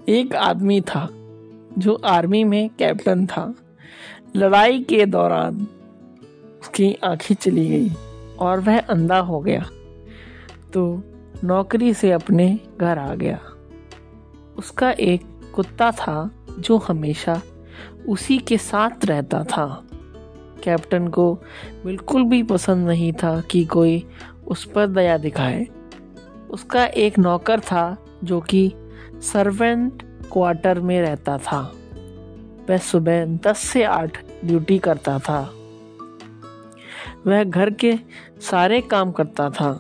एक आदमी था जो आर्मी में कैप्टन था। लड़ाई के दौरान उसकी आंखें चली गई और वह अंधा हो गया, तो नौकरी से अपने घर आ गया। उसका एक कुत्ता था जो हमेशा उसी के साथ रहता था। कैप्टन को बिल्कुल भी पसंद नहीं था कि कोई उस पर दया दिखाए। उसका एक नौकर था जो कि सर्वेंट क्वार्टर में रहता था। वह सुबह 10 से 8 ड्यूटी करता था। वह घर के सारे काम करता था।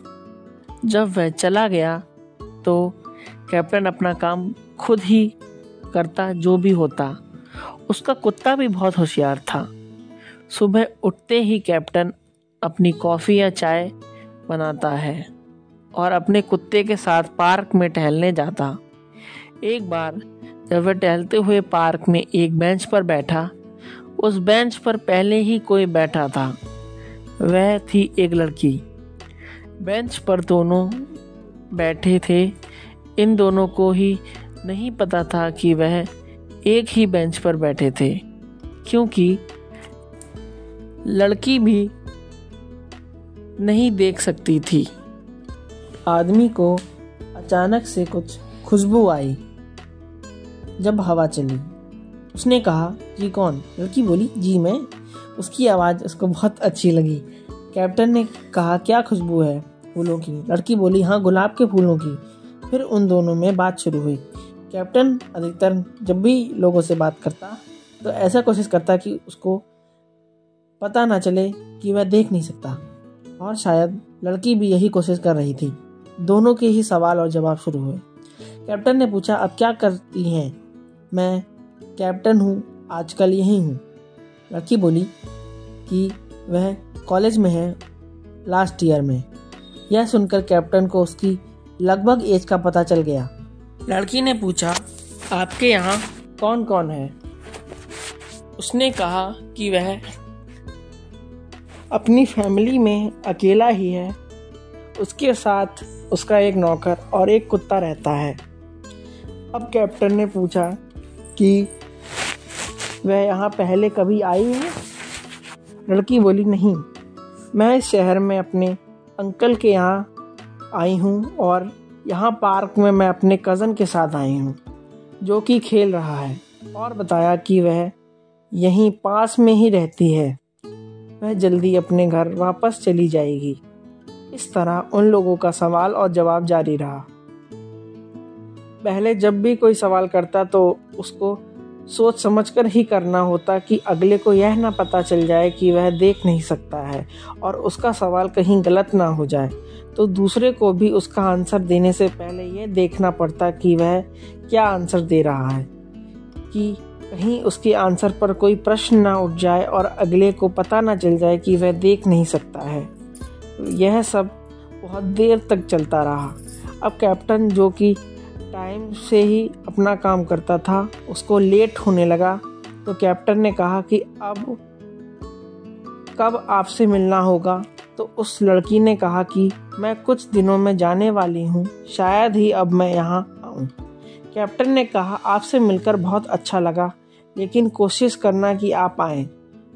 जब वह चला गया तो कैप्टन अपना काम खुद ही करता, जो भी होता। उसका कुत्ता भी बहुत होशियार था। सुबह उठते ही कैप्टन अपनी कॉफ़ी या चाय बनाता है और अपने कुत्ते के साथ पार्क में टहलने जाता। एक बार जब वह टहलते हुए पार्क में एक बेंच पर बैठा, उस बेंच पर पहले ही कोई बैठा था। वह थी एक लड़की। बेंच पर दोनों बैठे थे। इन दोनों को ही नहीं पता था कि वह एक ही बेंच पर बैठे थे, क्योंकि लड़की भी नहीं देख सकती थी। आदमी को अचानक से कुछ खुशबू आई। जब हवा चली, उसने कहा, जी कौन? लड़की बोली, जी मैं। उसकी आवाज़ उसको बहुत अच्छी लगी। कैप्टन ने कहा, क्या खुशबू है? फूलों की। लड़की बोली, हाँ, गुलाब के फूलों की। फिर उन दोनों में बात शुरू हुई। कैप्टन अधिकतर जब भी लोगों से बात करता तो ऐसा कोशिश करता कि उसको पता ना चले कि वह देख नहीं सकता, और शायद लड़की भी यही कोशिश कर रही थी। दोनों के ही सवाल और जवाब शुरू हुए। कैप्टन ने पूछा, अब क्या करती हैं? मैं कैप्टन हूँ, आजकल यहीं हूँ। लड़की बोली कि वह कॉलेज में है, लास्ट ईयर में। यह सुनकर कैप्टन को उसकी लगभग एज का पता चल गया। लड़की ने पूछा, आपके यहाँ कौन कौन है? उसने कहा कि वह अपनी फैमिली में अकेला ही है। उसके साथ उसका एक नौकर और एक कुत्ता रहता है। अब कैप्टन ने पूछा कि वह यहाँ पहले कभी आई है? लड़की बोली, नहीं, मैं इस शहर में अपने अंकल के यहाँ आई हूँ और यहाँ पार्क में मैं अपने कज़न के साथ आई हूँ जो कि खेल रहा है, और बताया कि वह यहीं पास में ही रहती है। वह जल्दी अपने घर वापस चली जाएगी। इस तरह उन लोगों का सवाल और जवाब जारी रहा। पहले जब भी कोई सवाल करता तो उसको सोच समझकर ही करना होता कि अगले को यह ना पता चल जाए कि वह देख नहीं सकता है और उसका सवाल कहीं गलत ना हो जाए। तो दूसरे को भी उसका आंसर देने से पहले यह देखना पड़ता कि वह क्या आंसर दे रहा है, कि कहीं उसके आंसर पर कोई प्रश्न ना उठ जाए और अगले को पता ना चल जाए कि वह देख नहीं सकता है। यह सब बहुत देर तक चलता रहा। अब कैप्टन, जो कि टाइम से ही अपना काम करता था, उसको लेट होने लगा। तो कैप्टन ने कहा कि अब कब आपसे मिलना होगा? तो उस लड़की ने कहा कि मैं कुछ दिनों में जाने वाली हूँ, शायद ही अब मैं यहाँ आऊँ। कैप्टन ने कहा, आपसे मिलकर बहुत अच्छा लगा, लेकिन कोशिश करना कि आप आएँ।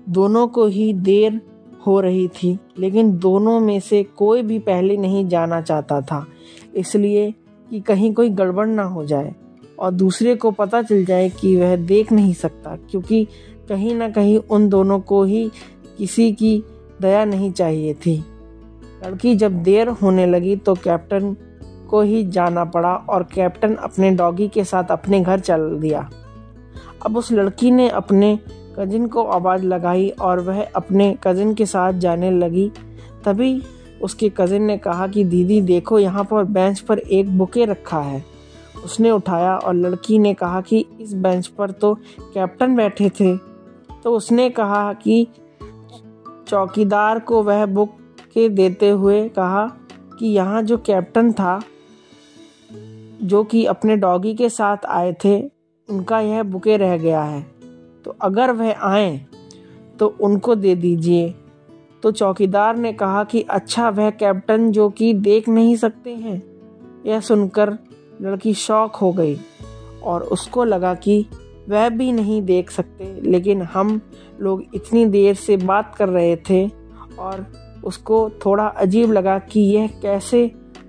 दोनों को ही देर हो रही थी, लेकिन दोनों में से कोई भी पहले नहीं जाना चाहता था, इसलिए कि कहीं कोई गड़बड़ ना हो जाए और दूसरे को पता चल जाए कि वह देख नहीं सकता, क्योंकि कहीं ना कहीं उन दोनों को ही किसी की दया नहीं चाहिए थी। लड़की जब देर होने लगी तो कैप्टन को ही जाना पड़ा और कैप्टन अपने डॉगी के साथ अपने घर चल दिया। अब उस लड़की ने अपने कजिन को आवाज़ लगाई और वह अपने कजिन के साथ जाने लगी। तभी उसके कजिन ने कहा कि दीदी देखो, यहाँ पर बेंच पर एक बुके रखा है। उसने उठाया और लड़की ने कहा कि इस बेंच पर तो कैप्टन बैठे थे। तो उसने कहा कि चौकीदार को वह बुके देते हुए कहा कि यहाँ जो कैप्टन था, जो कि अपने डॉगी के साथ आए थे, उनका यह बुके रह गया है, तो अगर वह आए तो उनको दे दीजिए। तो चौकीदार ने कहा कि अच्छा, वह कैप्टन जो कि देख नहीं सकते हैं? यह सुनकर लड़की शॉक हो गई और उसको लगा कि वह भी नहीं देख सकते, लेकिन हम लोग इतनी देर से बात कर रहे थे और उसको थोड़ा अजीब लगा कि यह कैसे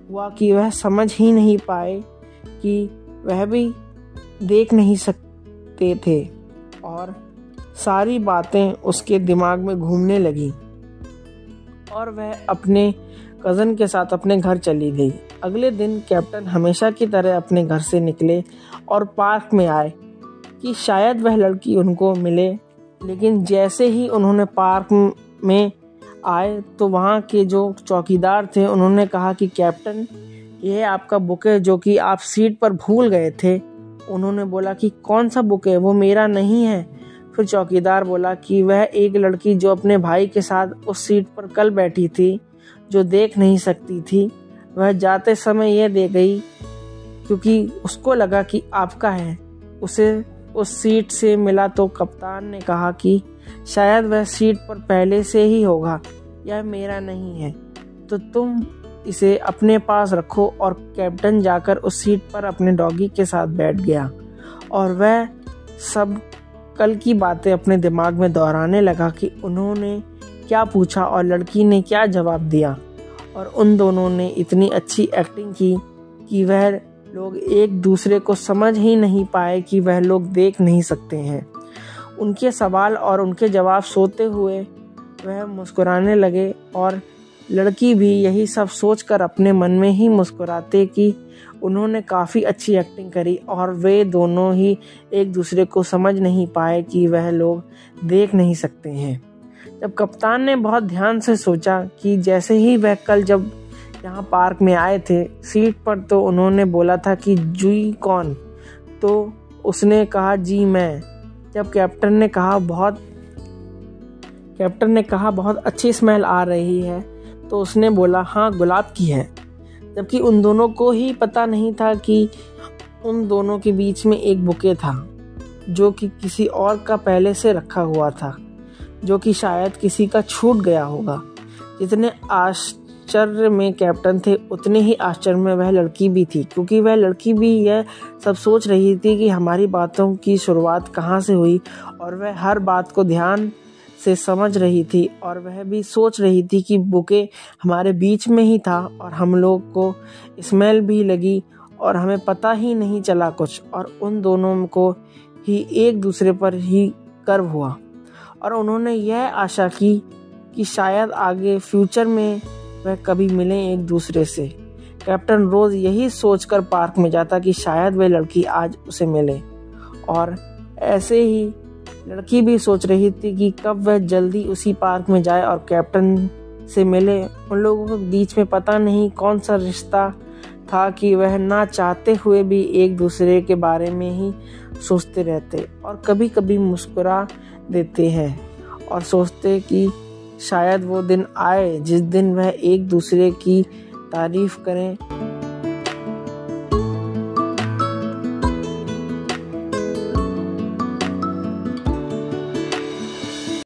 हुआ कि वह समझ ही नहीं पाए कि वह भी देख नहीं सकते थे और सारी बातें उसके दिमाग में घूमने लगी और वह अपने कज़न के साथ अपने घर चली गई। अगले दिन कैप्टन हमेशा की तरह अपने घर से निकले और पार्क में आए कि शायद वह लड़की उनको मिले, लेकिन जैसे ही उन्होंने पार्क में आए तो वहाँ के जो चौकीदार थे उन्होंने कहा कि कैप्टन, यह आपका बुके जो कि आप सीट पर भूल गए थे। उन्होंने बोला कि कौन सा बुके, वो मेरा नहीं है। फिर चौकीदार बोला कि वह एक लड़की जो अपने भाई के साथ उस सीट पर कल बैठी थी, जो देख नहीं सकती थी, वह जाते समय यह दे गई क्योंकि उसको लगा कि आपका है। उसे उस सीट से मिला तो कप्तान ने कहा कि शायद वह सीट पर पहले से ही होगा, यह मेरा नहीं है, तो तुम इसे अपने पास रखो। और कैप्टन जाकर उस सीट पर अपने डॉगी के साथ बैठ गया और वह सब कल की बातें अपने दिमाग में दोहराने लगा कि उन्होंने क्या पूछा और लड़की ने क्या जवाब दिया। और उन दोनों ने इतनी अच्छी एक्टिंग की कि वह लोग एक दूसरे को समझ ही नहीं पाए कि वह लोग देख नहीं सकते हैं। उनके सवाल और उनके जवाब सोते हुए वह मुस्कुराने लगे और लड़की भी यही सब सोचकर अपने मन में ही मुस्कुराते कि उन्होंने काफ़ी अच्छी एक्टिंग करी और वे दोनों ही एक दूसरे को समझ नहीं पाए कि वह लोग देख नहीं सकते हैं। जब कप्तान ने बहुत ध्यान से सोचा कि जैसे ही वह कल जब यहाँ पार्क में आए थे सीट पर, तो उन्होंने बोला था कि जुई कौन, तो उसने कहा जी मैं। जब कैप्टन ने कहा बहुत अच्छी स्मेल आ रही है, तो उसने बोला हाँ गुलाब की है, जबकि उन दोनों को ही पता नहीं था कि उन दोनों के बीच में एक बुके था जो कि किसी और का पहले से रखा हुआ था, जो कि शायद किसी का छूट गया होगा। जितने आश्चर्य में कैप्टन थे उतने ही आश्चर्य में वह लड़की भी थी, क्योंकि वह लड़की भी यह सब सोच रही थी कि हमारी बातों की शुरुआत कहाँ से हुई, और वह हर बात को ध्यान से समझ रही थी और वह भी सोच रही थी कि बुके हमारे बीच में ही था और हम लोग को स्मेल भी लगी और हमें पता ही नहीं चला कुछ, और उन दोनों को ही एक दूसरे पर ही गर्व हुआ और उन्होंने यह आशा की कि शायद आगे फ्यूचर में वह कभी मिलें एक दूसरे से। कैप्टन रोज यही सोचकर पार्क में जाता कि शायद वह लड़की आज उसे मिले, और ऐसे ही लड़की भी सोच रही थी कि कब वह जल्दी उसी पार्क में जाए और कैप्टन से मिले। उन लोगों के बीच में पता नहीं कौन सा रिश्ता था कि वह ना चाहते हुए भी एक दूसरे के बारे में ही सोचते रहते और कभी कभी मुस्कुरा देते हैं और सोचते कि शायद वो दिन आए जिस दिन वह एक दूसरे की तारीफ करें